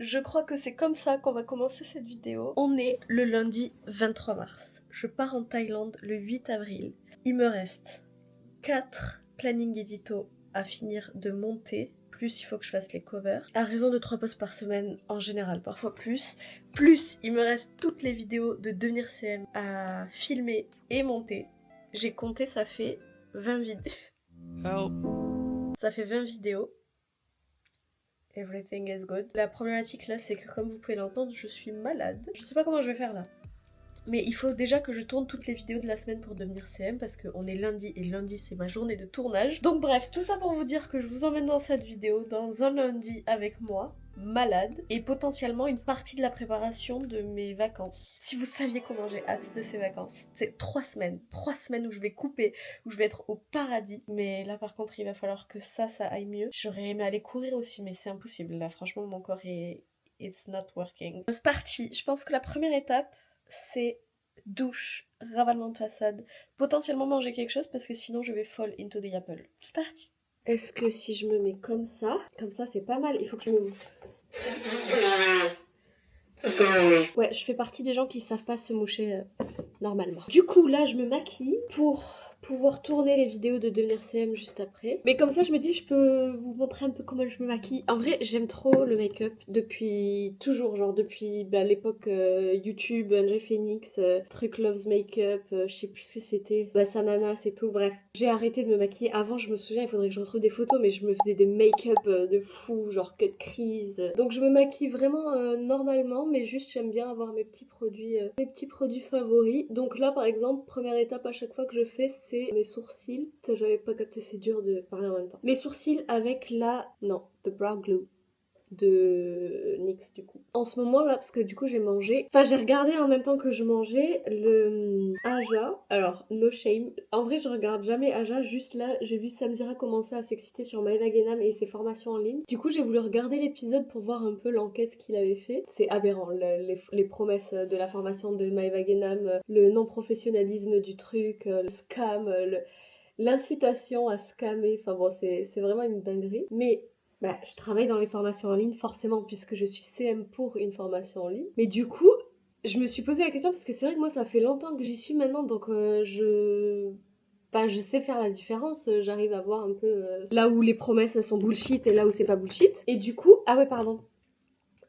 Je crois que c'est comme ça qu'on va commencer cette vidéo. On est le lundi 23 mars. Je pars en Thaïlande le 8 avril. Il me reste 4 plannings édito à finir de monter. Plus il faut que je fasse les covers. À raison de 3 posts par semaine en général, parfois plus. Plus il me reste toutes les vidéos de Devenir CM à filmer et monter. J'ai compté, ça fait 20 vidéos. Help. Ça fait 20 vidéos. Everything is good. La problématique là, c'est que comme vous pouvez l'entendre, je suis malade. Je sais pas comment je vais faire là. Mais il faut déjà que je tourne toutes les vidéos de la semaine pour devenir CM parce qu'on est lundi et lundi c'est ma journée de tournage. Donc bref, tout ça pour vous dire que je vous emmène dans cette vidéo dans un lundi avec moi, malade, et potentiellement une partie de la préparation de mes vacances. Si vous saviez comment j'ai hâte de ces vacances, c'est 3 semaines où je vais couper, où je vais être au paradis. Mais là par contre il va falloir que ça aille mieux. J'aurais aimé aller courir aussi mais c'est impossible là, franchement mon corps est... It's not working. C'est parti, je pense que la première étape c'est douche, ravalement de façade, potentiellement manger quelque chose parce que sinon je vais fall into the apple. C'est parti. Est-ce que si je me mets comme ça c'est pas mal, il faut que je me mouche. Ouais, je fais partie des gens qui savent pas se moucher normalement. Du coup, là, je me maquille pour pouvoir tourner les vidéos de Devenir CM juste après. Mais comme ça, je me dis, je peux vous montrer un peu comment je me maquille. En vrai, j'aime trop le make-up depuis toujours, genre depuis l'époque YouTube, Angel Phoenix, Truc Loves Makeup, je sais plus ce que c'était, Sananas et tout, bref. J'ai arrêté de me maquiller. Avant, je me souviens, il faudrait que je retrouve des photos, mais je me faisais des make-up de fou, genre cut crease. Donc je me maquille vraiment normalement, mais juste j'aime bien avoir mes petits produits favoris. Donc là, par exemple, première étape à chaque fois que je fais, c'est mes sourcils. J'avais pas capté, c'est dur de parler en même temps. Mes sourcils avec the brow glue de NYX du coup. En ce moment là, parce que du coup j'ai regardé en même temps que je mangeais le Aja. Alors, no shame. En vrai, je regarde jamais Aja, juste là, j'ai vu Samzira commencer à s'exciter sur Maëva Guénam et ses formations en ligne. Du coup, j'ai voulu regarder l'épisode pour voir un peu l'enquête qu'il avait fait. C'est aberrant, les promesses de la formation de Maëva Guénam, le non-professionnalisme du truc, le scam, l'incitation à scammer. Enfin bon, c'est vraiment une dinguerie. Mais je travaille dans les formations en ligne, forcément, puisque je suis CM pour une formation en ligne. Mais du coup, je me suis posé la question, parce que c'est vrai que moi, ça fait longtemps que j'y suis maintenant, donc je sais faire la différence, j'arrive à voir un peu là où les promesses elles sont bullshit et là où c'est pas bullshit. Et du coup, ah ouais, pardon.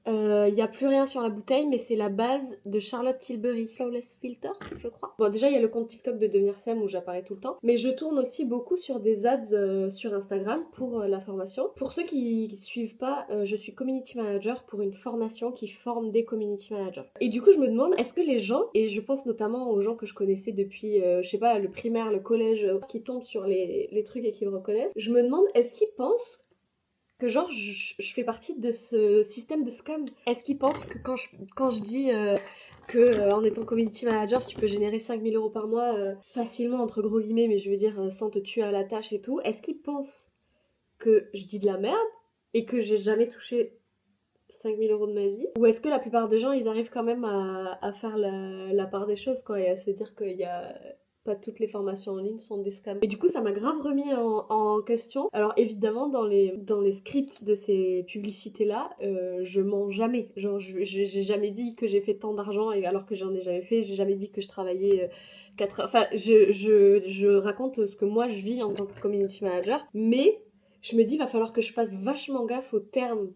Il y a plus rien sur la bouteille, mais c'est la base de Charlotte Tilbury Flawless Filter, je crois. Bon, déjà il y a le compte TikTok de Devenir Sam où j'apparais tout le temps, mais je tourne aussi beaucoup sur des ads sur Instagram pour la formation. Pour ceux qui suivent pas, je suis community manager pour une formation qui forme des community managers. Et du coup je me demande, est-ce que les gens, et je pense notamment aux gens que je connaissais depuis, je sais pas, le primaire, le collège, qui tombent sur les trucs et qui me reconnaissent, je me demande, est-ce qu'ils pensent que genre je fais partie de ce système de scam? Est-ce qu'ils pensent que quand je dis que en étant community manager tu peux générer 5000 € par mois facilement entre gros guillemets, mais je veux dire sans te tuer à la tâche et tout, est-ce qu'ils pensent que je dis de la merde et que j'ai jamais touché 5000 € de ma vie? Ou est-ce que la plupart des gens ils arrivent quand même à faire la part des choses quoi, et à se dire qu'il y a pas toutes les formations en ligne sont des scams. Et du coup, ça m'a grave remis en question. Alors évidemment, dans les scripts de ces publicités-là, je mens jamais. Genre, j'ai jamais dit que j'ai fait tant d'argent alors que j'en ai jamais fait. J'ai jamais dit que je travaillais 4 heures. Enfin, je raconte ce que moi je vis en tant que community manager. Mais je me dis, va falloir que je fasse vachement gaffe aux termes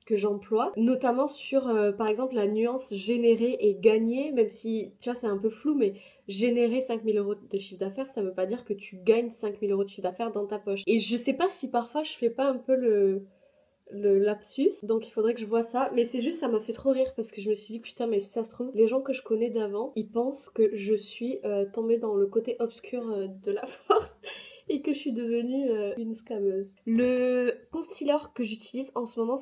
que j'emploie, notamment sur par exemple la nuance générer et gagner, même si tu vois c'est un peu flou, mais générer 5000 € de chiffre d'affaires, ça veut pas dire que tu gagnes 5000 € de chiffre d'affaires dans ta poche. Et je sais pas si parfois je fais pas un peu le lapsus, donc il faudrait que je vois ça, mais c'est juste ça m'a fait trop rire parce que je me suis dit putain, mais si ça se trouve les gens que je connais d'avant ils pensent que je suis tombée dans le côté obscur de la force et que je suis devenue une scameuse. Le concealer que j'utilise en ce moment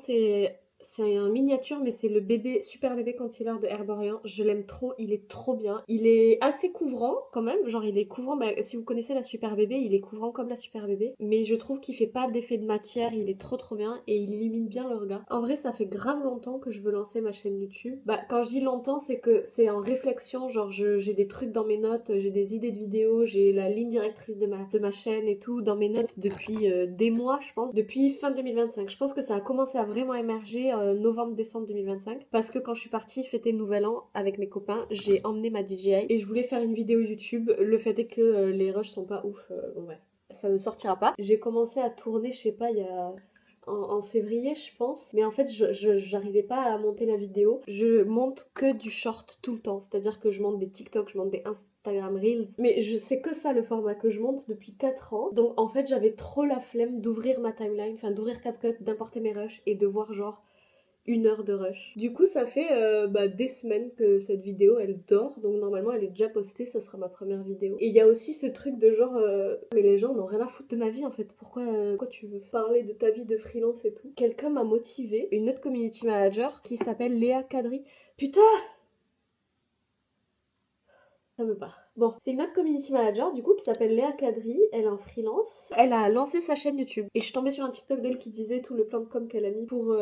c'est un miniature, mais c'est le super bébé concealer de Herborian. Je l'aime trop, il est trop bien. Il est assez couvrant quand même, genre il est couvrant, si vous connaissez la super bébé, il est couvrant comme la super bébé. Mais je trouve qu'il fait pas d'effet de matière, il est trop bien et il illumine bien le regard. En vrai, ça fait grave longtemps que je veux lancer ma chaîne YouTube. Quand je dis longtemps, c'est que c'est en réflexion, genre j'ai des trucs dans mes notes, j'ai des idées de vidéos, j'ai la ligne directrice de ma chaîne et tout dans mes notes depuis des mois, je pense, depuis fin 2025. Je pense que ça a commencé à vraiment émerger fait novembre-décembre 2025 parce que quand je suis partie fêter le nouvel an avec mes copains, j'ai emmené ma DJI et je voulais faire une vidéo YouTube. Le fait est que les rushs sont pas ouf, bon bref, ça ne sortira pas. J'ai commencé à tourner, je sais pas, il y a... En février je pense, mais en fait j'arrivais pas à monter la vidéo. Je monte que du short tout le temps, c'est-à-dire que je monte des TikTok, je monte des Instagram Reels, mais je sais que ça le format que je monte depuis 4 ans. Donc en fait j'avais trop la flemme d'ouvrir ma timeline, enfin d'ouvrir CapCut, d'importer mes rushs et de voir genre 1 heure de rush. Du coup ça fait des semaines que cette vidéo elle dort, donc normalement elle est déjà postée, ça sera ma première vidéo. Et il y a aussi ce truc de genre mais les gens n'ont rien à foutre de ma vie en fait, pourquoi tu veux parler de ta vie de freelance et tout. Quelqu'un m'a motivée, une autre community manager qui s'appelle Léa Kadri. Putain, ça me part. Bon, c'est une autre community manager du coup qui s'appelle Léa Kadri, elle est en freelance. Elle a lancé sa chaîne YouTube et je suis tombée sur un TikTok d'elle qui disait tout le plan de com qu'elle a mis pour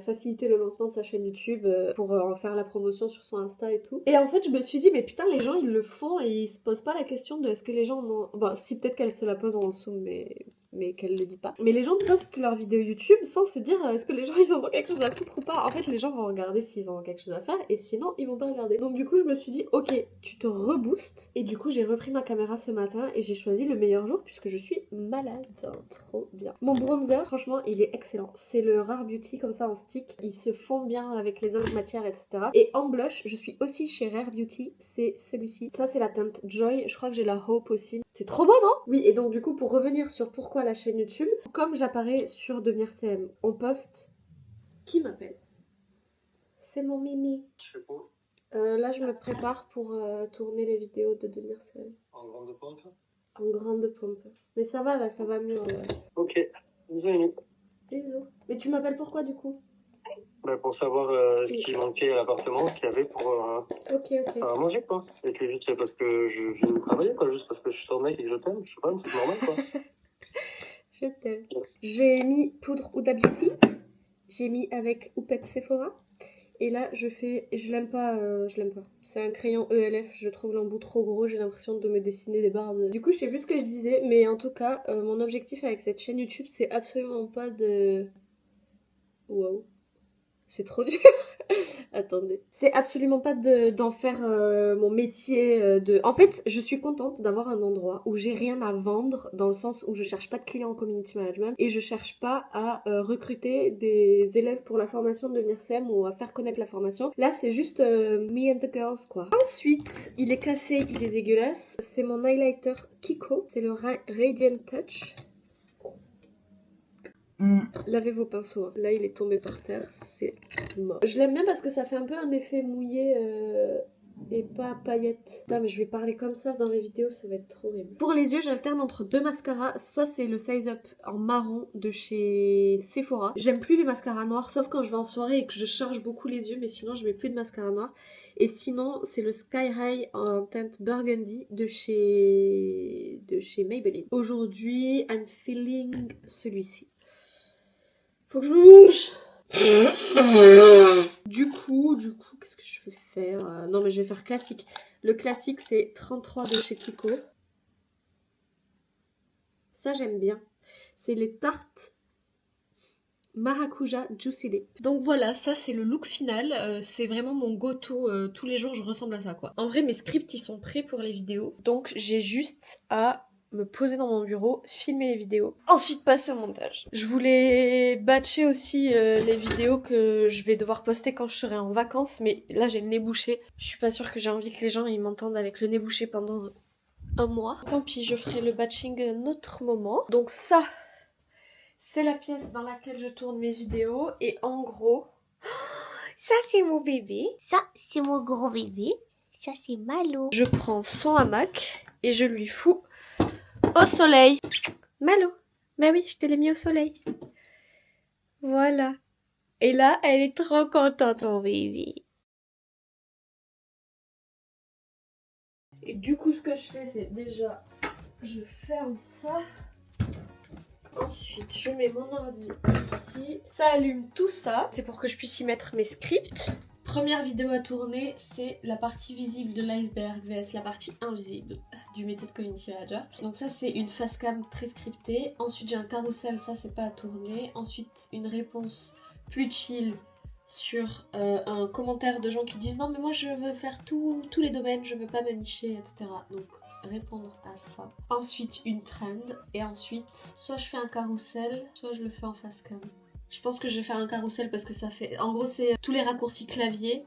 faciliter le lancement de sa chaîne YouTube, pour en faire la promotion sur son Insta et tout. Et en fait je me suis dit mais putain les gens ils le font et ils se posent pas la question de est-ce que les gens en ont... Bon si peut-être qu'elle se la pose en dessous mais qu'elle le dit pas. Mais les gens postent leurs vidéos YouTube sans se dire est-ce que les gens ils en ont quelque chose à foutre ou pas. En fait les gens vont regarder s'ils en ont quelque chose à faire et sinon ils vont pas regarder. Donc du coup je me suis dit ok tu te reboostes. Et du coup j'ai repris ma caméra ce matin et j'ai choisi le meilleur jour puisque je suis malade. Trop bien. Mon bronzer franchement il est excellent. C'est le Rare Beauty comme ça en stick. Il se fond bien avec les autres matières etc. Et en blush je suis aussi chez Rare Beauty. C'est celui-ci. Ça c'est la teinte Joy. Je crois que j'ai la Hope aussi. C'est trop beau non? Oui et donc du coup pour revenir sur pourquoi la chaîne YouTube, comme j'apparais sur Devenir CM, on poste... Qui m'appelle? C'est mon Mimi. Je fais quoi? Là je me prépare pour tourner les vidéos de Devenir CM. En grande pompe? En grande pompe. Mais ça va là, ça va mieux. Ok, bisous. Bisous. Mais tu m'appelles pourquoi du coup? Pour savoir Si. ce qui manquait à l'appartement, ce qu'il y avait pour Ok. à manger quoi. Et puis juste c'est parce que je viens de travailler quoi, juste parce que je suis ton mec et que je t'aime, je sais pas, c'est normal quoi. Je t'aime. J'ai mis poudre Huda Beauty. J'ai mis avec Houppette Sephora. Et là, je l'aime pas, C'est un crayon ELF, je trouve l'embout trop gros, j'ai l'impression de me dessiner des barres de... Du coup, je sais plus ce que je disais, mais en tout cas, mon objectif avec cette chaîne YouTube, c'est absolument pas de... Wow. C'est trop dur. Attendez. C'est absolument pas d'en faire mon métier de... En fait, je suis contente d'avoir un endroit où j'ai rien à vendre, dans le sens où je cherche pas de clients en community management et je cherche pas à recruter des élèves pour la formation de devenir CM ou à faire connaître la formation. Là, c'est juste me and the girls, quoi. Ensuite, il est cassé, il est dégueulasse. C'est mon highlighter Kiko. C'est le Radiant Touch. Lavez vos pinceaux. Hein. Là, il est tombé par terre. C'est mort. Je l'aime bien parce que ça fait un peu un effet mouillé et pas paillette. Putain, mais je vais parler comme ça dans les vidéos, ça va être trop horrible. Pour les yeux, j'alterne entre 2 mascaras. Soit c'est le Size Up en marron de chez Sephora. J'aime plus les mascaras noirs, sauf quand je vais en soirée et que je charge beaucoup les yeux, mais sinon je mets plus de mascara noir. Et sinon, c'est le Sky High en teinte burgundy de chez Maybelline. Aujourd'hui, I'm feeling celui-ci. Faut que je me mouche. Du coup, qu'est-ce que je vais faire? Non, mais je vais faire classique. Le classique, c'est 33 de chez Kiko. Ça, j'aime bien. C'est les tartes Maracuja Juicy Lip. Donc voilà, ça c'est le look final. C'est vraiment mon go-to. Tous les jours, je ressemble à ça, quoi. En vrai, mes scripts, ils sont prêts pour les vidéos. Donc, j'ai juste à me poser dans mon bureau, filmer les vidéos, ensuite passer au montage. Je voulais batcher aussi les vidéos que je vais devoir poster quand je serai en vacances, mais là j'ai le nez bouché. Je suis pas sûre que j'ai envie que les gens ils m'entendent avec le nez bouché pendant un mois. Tant pis, je ferai le batching un autre moment. Donc ça, c'est la pièce dans laquelle je tourne mes vidéos et en gros, ça c'est mon bébé, Ça, c'est mon gros bébé. Ça, c'est Malo. je prends son hamac et je lui fous au soleil. Malo, bah oui, je te l'ai mis au soleil. Voilà. Et là, elle est trop contente, mon bébé. Et du coup, ce que je fais, c'est déjà, je ferme ça. Ensuite, je mets mon ordi ici. Ça allume tout ça. C'est pour que je puisse y mettre mes scripts. Première vidéo à tourner, c'est la partie visible de l'iceberg vs la partie invisible du métier de community manager. Donc ça c'est une face cam très scriptée. Ensuite j'ai un carrousel, ça c'est pas à tourner. Ensuite une réponse plus chill sur un commentaire de gens qui disent non mais moi je veux faire tous les domaines, je veux pas me nicher, etc. Donc répondre à ça. Ensuite une trend et ensuite soit je fais un carrousel, soit je le fais en face cam. Je pense que je vais faire un carrousel parce que ça fait... En gros c'est tous les raccourcis clavier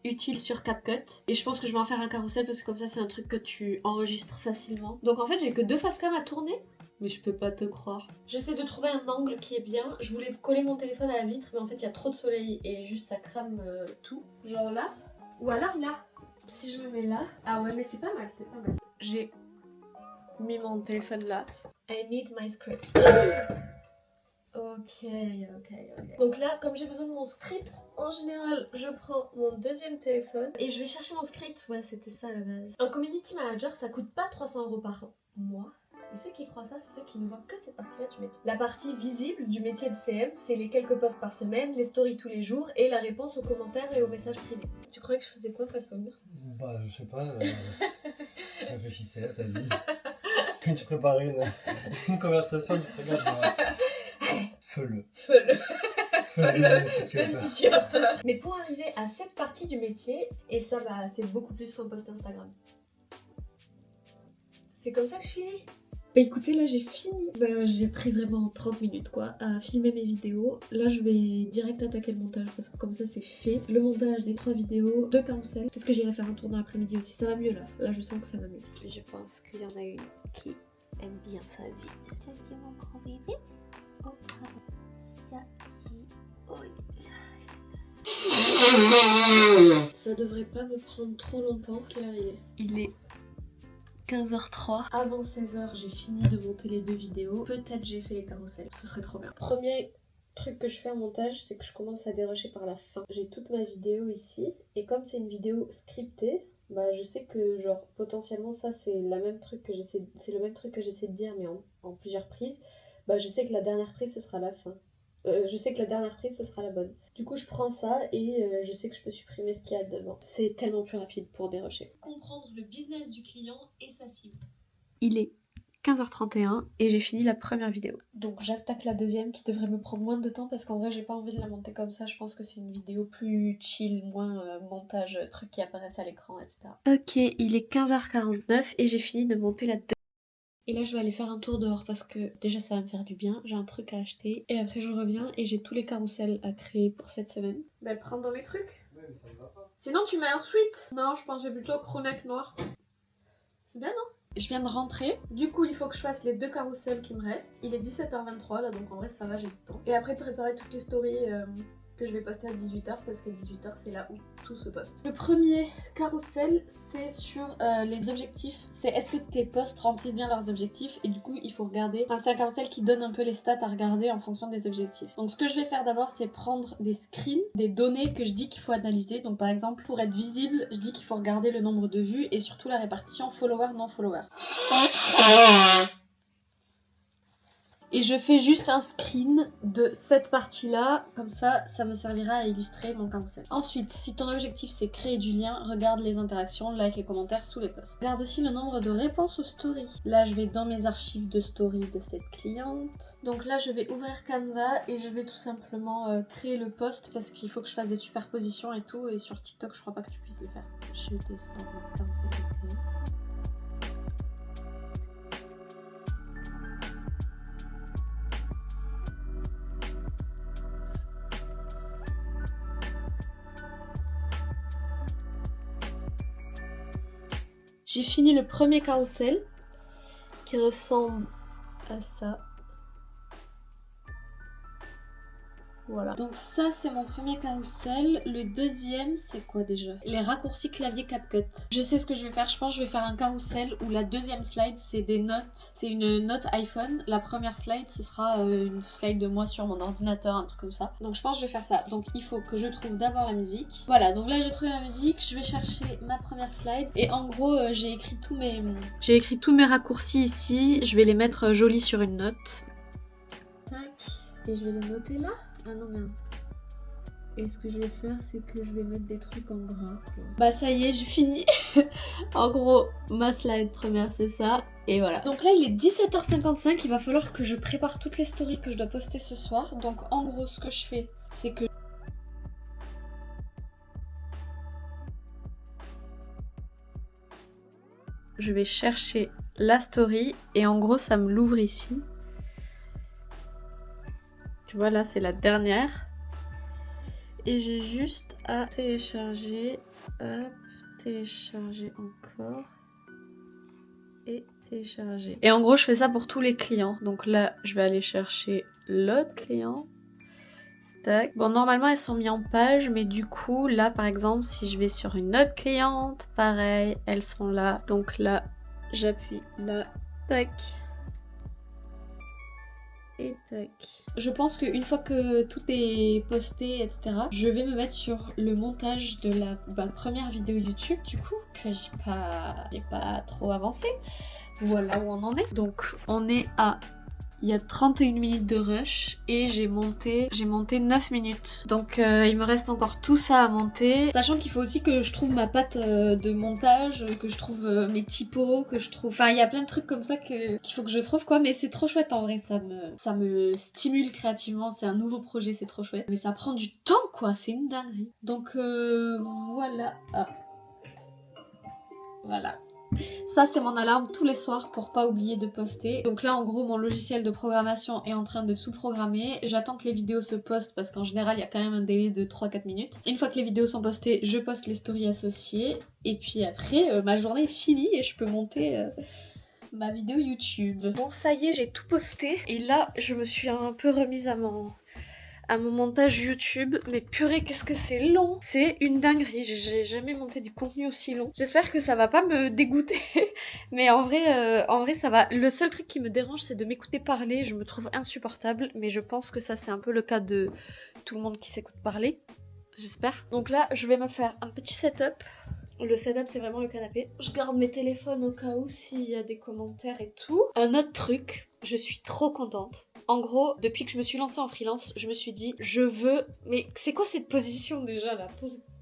utiles sur CapCut. Et je pense que je vais en faire un carrousel parce que comme ça c'est un truc que tu enregistres facilement. Donc en fait j'ai que 2 face cam à tourner. Mais je peux pas te croire. J'essaie de trouver un angle qui est bien. Je voulais coller mon téléphone à la vitre, mais en fait il y a trop de soleil et juste ça crame tout. Genre là. Ou alors là. Si je me mets là. Ah ouais mais c'est pas mal, c'est pas mal. J'ai mis mon téléphone là. I need my script. Ok. Donc là, comme j'ai besoin de mon script, en général, je prends mon deuxième téléphone et je vais chercher mon script. Ouais, c'était ça à la base. Un community manager, ça coûte pas 300 € par mois. Et ceux qui croient ça, c'est ceux qui ne voient que cette partie-là du métier. La partie visible du métier de CM, c'est les quelques posts par semaine, les stories tous les jours et la réponse aux commentaires et aux messages privés. Tu croyais que je faisais quoi face au mur? Bah, je sais pas. Je réfléchissais à ta vie. Quand tu préparais une conversation, tu te regardes. Feu-le. Même si tu as peur. Mais pour arriver à cette partie du métier, et ça, bah, c'est beaucoup plus qu'un post Instagram. C'est comme ça que je finis. Bah écoutez, là j'ai fini. Bah j'ai pris vraiment 30 minutes quoi à filmer mes vidéos. Là je vais direct attaquer le montage parce que comme ça c'est fait. Le montage des 3 vidéos, 2 carousels. Peut-être que j'irai faire un tour dans l'après-midi aussi. Ça va mieux là. Là je sens que ça va mieux. Je pense qu'il y en a une qui aime bien sa vie. Ça c'est mon grand bébé. Oh, ça c'est... Ça devrait pas me prendre trop longtemps. Quelle heure il est? Il est 15h03. Avant 16h, j'ai fini de monter les 2 vidéos. Peut-être j'ai fait les carousels. Ce serait trop bien. Premier truc que je fais en montage, c'est que je commence à dérocher par la fin. J'ai toute ma vidéo ici. Et comme c'est une vidéo scriptée, bah je sais que genre potentiellement ça c'est le même truc que j'essaie de dire mais en plusieurs prises. Bah je sais que la dernière prise ce sera la fin. Je sais que la dernière prise ce sera la bonne. Du coup je prends ça et je sais que je peux supprimer ce qu'il y a devant. C'est tellement plus rapide pour dérocher. Comprendre le business du client et sa cible. Il est 15h31 et j'ai fini la première vidéo. Donc j'attaque la deuxième qui devrait me prendre moins de temps parce qu'en vrai j'ai pas envie de la monter comme ça. Je pense que c'est une vidéo plus chill, moins montage, trucs qui apparaissent à l'écran, etc. Ok, il est 15h49 et j'ai fini de monter la deuxième. Et là je vais aller faire un tour dehors parce que déjà ça va me faire du bien, j'ai un truc à acheter. Et après je reviens et j'ai tous les carousels à créer pour cette semaine. Bah prends dans mes trucs. Ouais mais ça me va pas. Sinon tu mets un sweat. Non je pense que j'ai plutôt crewneck noir. C'est bien non? Je viens de rentrer, du coup il faut que je fasse les 2 carousels qui me restent. Il est 17h23 là donc en vrai ça va, j'ai du temps. Et après préparer toutes les stories que je vais poster à 18h parce qu'à 18h c'est là où tout se poste. Le premier carrousel c'est sur les objectifs. C'est est-ce que tes posts remplissent bien leurs objectifs et du coup il faut regarder. Enfin c'est un carrousel qui donne un peu les stats à regarder en fonction des objectifs. Donc ce que je vais faire d'abord c'est prendre des screens, des données que je dis qu'il faut analyser. Donc par exemple pour être visible je dis qu'il faut regarder le nombre de vues et surtout la répartition follower non follower. Et je fais juste un screen de cette partie-là, comme ça, ça me servira à illustrer mon carrousel. Ensuite, si ton objectif c'est créer du lien, regarde les interactions, like et commentaires sous les posts. Regarde aussi le nombre de réponses aux stories. Là, je vais dans mes archives de stories de cette cliente. Donc là, je vais ouvrir Canva et je vais tout simplement créer le post parce qu'il faut que je fasse des superpositions et tout. Et sur TikTok, je crois pas que tu puisses le faire. Je descends le carrousel. J'ai fini le premier carrousel qui ressemble à ça. Voilà. Donc ça c'est mon premier carrousel. Le deuxième c'est quoi déjà? Les raccourcis clavier CapCut. Je sais ce que je vais faire. Je pense que je vais faire un carrousel où la deuxième slide c'est des notes. C'est une note iPhone. La première slide ce sera une slide de moi sur mon ordinateur, un truc comme ça. Donc je pense que je vais faire ça. Donc il faut que je trouve d'abord la musique. Voilà, donc là j'ai trouvé ma musique. Je vais chercher ma première slide. Et en gros j'ai écrit tous mes raccourcis ici. Je vais les mettre jolis sur une note. Tac. Et je vais les noter là. Ah non merde. Et ce que je vais faire c'est que je vais mettre des trucs en gras quoi. Bah ça y est j'ai fini. En gros ma slide première c'est ça. Et voilà. Donc là il est 17h55. Il va falloir que je prépare toutes les stories que je dois poster ce soir. Donc en gros ce que je fais c'est que je vais chercher la story et en gros ça me l'ouvre ici. Tu vois là c'est la dernière. Et j'ai juste à télécharger, hop, télécharger encore et télécharger. Et en gros je fais ça pour tous les clients. Donc là je vais aller chercher l'autre client. Tac. Bon normalement elles sont mises en page mais du coup là par exemple si je vais sur une autre cliente, pareil elles sont là. Donc là j'appuie là, tac. Et tac. Je pense qu'une fois que tout est posté, etc., je vais me mettre sur le montage de la première vidéo YouTube, du coup, que j'ai pas trop avancé. Voilà où on en est. Donc, on est à... Il y a 31 minutes de rush et j'ai monté 9 minutes. Donc il me reste encore tout ça à monter. Sachant qu'il faut aussi que je trouve ma patte de montage, que je trouve mes typos, que je trouve... Enfin il y a plein de trucs comme ça qu'il faut que je trouve quoi. Mais c'est trop chouette en vrai, ça me stimule créativement. C'est un nouveau projet, c'est trop chouette. Mais ça prend du temps quoi, c'est une dinguerie. Donc voilà. Ah. Voilà. Ça c'est mon alarme tous les soirs pour pas oublier de poster. Donc là en gros mon logiciel de programmation est en train de sous-programmer. J'attends que les vidéos se postent parce qu'en général il y a quand même un délai de 3-4 minutes. Une fois que les vidéos sont postées, je poste les stories associées. Et puis après ma journée est finie et je peux monter ma vidéo YouTube. Bon ça y est j'ai tout posté. Et là je me suis un peu remise à mon montage YouTube, mais purée qu'est-ce que c'est long. C'est une dinguerie, j'ai jamais monté du contenu aussi long. J'espère que ça va pas me dégoûter, mais en vrai ça va. Le seul truc qui me dérange c'est de m'écouter parler, je me trouve insupportable, mais je pense que ça c'est un peu le cas de tout le monde qui s'écoute parler, j'espère. Donc là je vais me faire un petit setup. Le setup c'est vraiment le canapé. Je garde mes téléphones au cas où s'il y a des commentaires et tout. Un autre truc, je suis trop contente. En gros, depuis que je me suis lancée en freelance, je me suis dit, je veux... Mais c'est quoi cette position déjà là?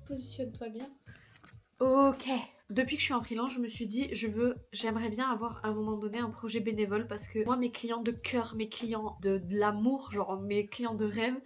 Positionne-toi bien. Ok. Depuis que je suis en freelance, je me suis dit, j'aimerais bien avoir à un moment donné un projet bénévole parce que moi, mes clients de cœur, mes clients de l'amour, genre mes clients de rêve,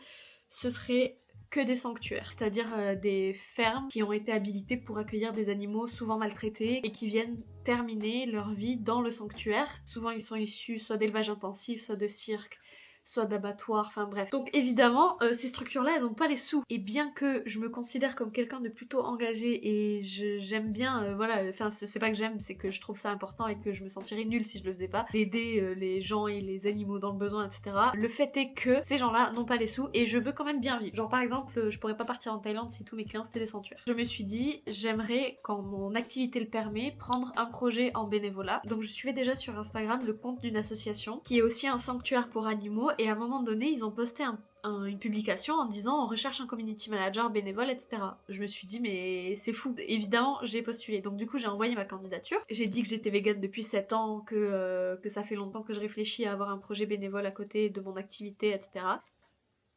ce serait que des sanctuaires, c'est-à-dire des fermes qui ont été habilitées pour accueillir des animaux souvent maltraités et qui viennent terminer leur vie dans le sanctuaire. Souvent ils sont issus soit d'élevage intensif, soit de cirque, soit d'abattoirs, enfin bref. Donc évidemment, ces structures-là, elles n'ont pas les sous. Et bien que je me considère comme quelqu'un de plutôt engagé et j'aime bien, voilà, enfin c'est pas que j'aime, c'est que je trouve ça important et que je me sentirais nulle si je le faisais pas, d'aider les gens et les animaux dans le besoin, etc. Le fait est que ces gens-là n'ont pas les sous et je veux quand même bien vivre. Genre par exemple, je pourrais pas partir en Thaïlande si tous mes clients c'était des sanctuaires. Je me suis dit, j'aimerais, quand mon activité le permet, prendre un projet en bénévolat. Donc je suivais déjà sur Instagram le compte d'une association qui est aussi un sanctuaire pour animaux. Et à un moment donné, ils ont posté une publication en disant on recherche un community manager bénévole, etc. Je me suis dit mais c'est fou. Évidemment, j'ai postulé. Donc du coup, j'ai envoyé ma candidature. J'ai dit que j'étais végane depuis 7 ans, que ça fait longtemps que je réfléchis à avoir un projet bénévole à côté de mon activité, etc.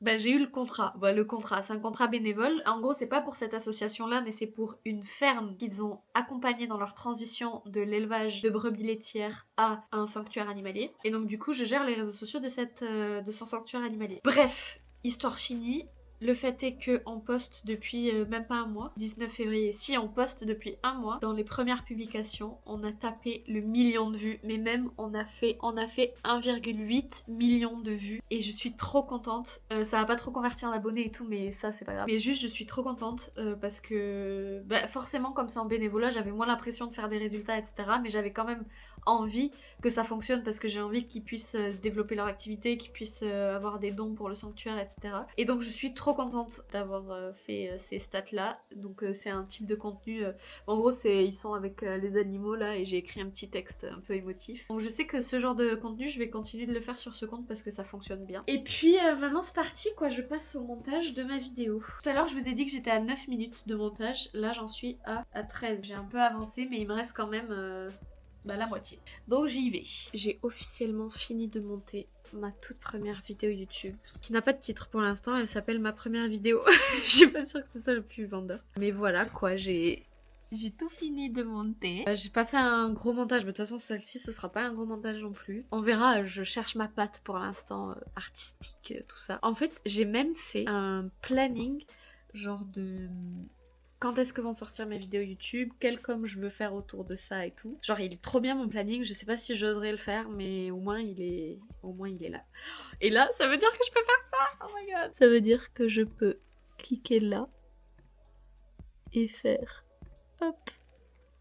Ben, j'ai eu le contrat. Voilà, le contrat, c'est un contrat bénévole. En gros, c'est pas pour cette association-là, mais c'est pour une ferme qu'ils ont accompagnée dans leur transition de l'élevage de brebis laitières à un sanctuaire animalier. Et donc, du coup, je gère les réseaux sociaux de son sanctuaire animalier. Bref, histoire finie. Le fait est qu'on poste depuis même pas un mois, 19 février, si on poste depuis un mois, dans les premières publications, on a tapé le 1 million de vues, mais même on a fait 1,8 million de vues, et je suis trop contente. Ça va pas trop convertir en abonnés et tout, mais ça c'est pas grave. Mais juste je suis trop contente parce que forcément comme c'est en bénévolat, j'avais moins l'impression de faire des résultats, etc. Mais j'avais quand même envie que ça fonctionne parce que j'ai envie qu'ils puissent développer leur activité, qu'ils puissent avoir des dons pour le sanctuaire, etc. Et donc je suis trop contente d'avoir fait ces stats là. Donc c'est un type de contenu, en gros ils sont avec les animaux là et j'ai écrit un petit texte un peu émotif. Donc je sais que ce genre de contenu je vais continuer de le faire sur ce compte parce que ça fonctionne bien. Et puis maintenant c'est parti quoi, je passe au montage de ma vidéo. Tout à l'heure je vous ai dit que j'étais à 9 minutes de montage, là j'en suis à 13. J'ai un peu avancé mais il me reste quand même la moitié. Donc j'y vais. J'ai officiellement fini de monter ma toute première vidéo YouTube, qui n'a pas de titre pour l'instant, elle s'appelle ma première vidéo. Je suis pas sûre que c'est ça le plus vendeur. Mais voilà quoi, j'ai J'ai tout fini de monter. J'ai pas fait un gros montage, mais de toute façon celle-ci ce sera pas un gros montage non plus. On verra, je cherche ma patte pour l'instant, artistique, tout ça. En fait, j'ai même fait un planning, genre de... Quand est-ce que vont sortir mes vidéos YouTube, quel com je veux faire autour de ça et tout. Genre il est trop bien mon planning, je sais pas si j'oserais le faire, mais au moins il est là. Et là, ça veut dire que je peux faire ça. Oh my god. Ça veut dire que je peux cliquer là et faire hop.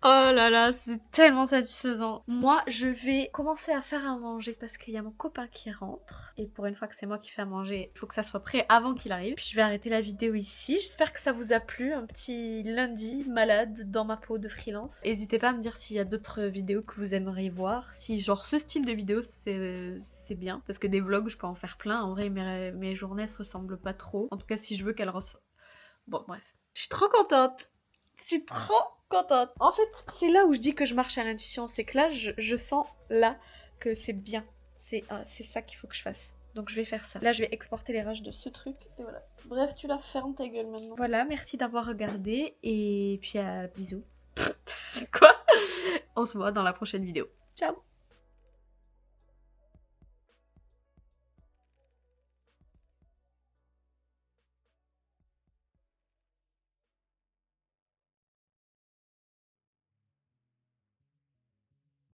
Oh là là, c'est tellement satisfaisant. Moi, je vais commencer à faire à manger parce qu'il y a mon copain qui rentre. Et pour une fois que c'est moi qui fais à manger, il faut que ça soit prêt avant qu'il arrive. Puis je vais arrêter la vidéo ici. J'espère que ça vous a plu. Un petit lundi malade dans ma peau de freelance. N'hésitez pas à me dire s'il y a d'autres vidéos que vous aimeriez voir. Si genre ce style de vidéo c'est bien. Parce que des vlogs, je peux en faire plein. En vrai, mes journées se ressemblent pas trop. En tout cas, si je veux qu'elles ressemblent... Bon, bref. Je suis trop contente. Je suis trop contente. En fait, c'est là où je dis que je marche à l'intuition. C'est que là, je sens là que c'est bien. C'est ça qu'il faut que je fasse. Donc je vais faire ça. Là, je vais exporter les rages de ce truc. Et voilà. Bref, tu la fermes ta gueule maintenant. Voilà, merci d'avoir regardé. Et puis bisous. Quoi? On se voit dans la prochaine vidéo. Ciao.